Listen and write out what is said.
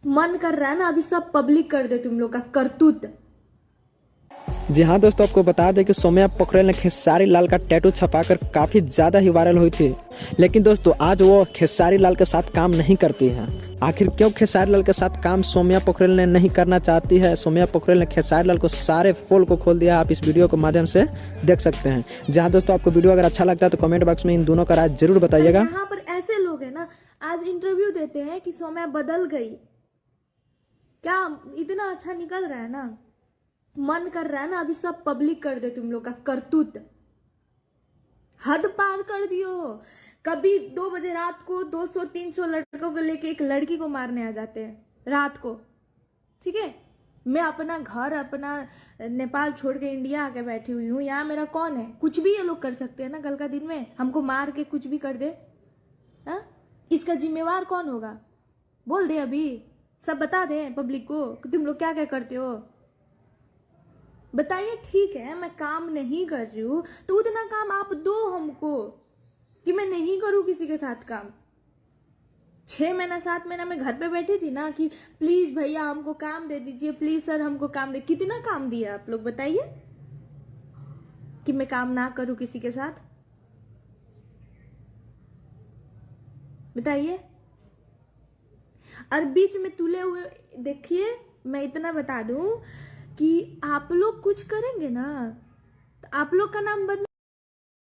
मन कर रहा है ना अभी सब पब्लिक कर दे तुम लोग का करतूत। जी हाँ दोस्तों, आपको बता दें कि सौम्या पोखरेल ने खेसारी लाल का टैटू छपाकर काफ़ी ज़्यादा ही वायरल हुई थी। लेकिन दोस्तों आज वो खेसारी लाल के साथ काम नहीं करती हैं। आखिर क्यों खेसारी लाल के साथ काम सौम्या पोखरेल ने नहीं करना चाहती है? सौम्या पोखरेल ने खेसारी लाल को सारे पोल को खोल दिया। आप इस वीडियो के माध्यम से देख सकते हैं। जहाँ दोस्तों आपको वीडियो अगर अच्छा लगता है तो कमेंट बॉक्स में इन दोनों का राय जरूर बताइएगा। यहाँ पर ऐसे लोग हैं ना, आज इंटरव्यू देते हैं कि सौम्या बदल गई। क्या इतना अच्छा निकल रहा है ना, मन कर रहा है ना अभी सब पब्लिक कर दे तुम लोग का करतूत। हद पार कर दियो। कभी 2 बजे रात को 200-300 लड़कों को लेके एक लड़की को मारने आ जाते हैं रात को। ठीक है, मैं अपना घर अपना नेपाल छोड़ के इंडिया आके बैठी हुई हूँ। यहाँ मेरा कौन है? कुछ भी ये लोग कर सकते हैं ना कल का दिन में, हमको मार के कुछ भी कर दे। हा? इसका जिम्मेवार कौन होगा? बोल दे, अभी सब बता दे पब्लिक को कि तुम लोग क्या क्या करते हो। बताइए। ठीक है, मैं काम नहीं कर रही हूँ तो उतना काम आप दो हमको कि मैं नहीं करूँ किसी के साथ काम। 6 महीना 7 महीना मैं घर पे बैठी थी ना कि प्लीज भैया हमको काम दे दीजिए, प्लीज सर हमको काम दे। कितना काम दिया आप लोग बताइए कि मैं काम ना करूं किसी के साथ? बताइए। और बीच में तुले हुए देखिए, मैं इतना बता दूं कि आप लोग कुछ करेंगे ना तो आप लोग का नाम बदनाम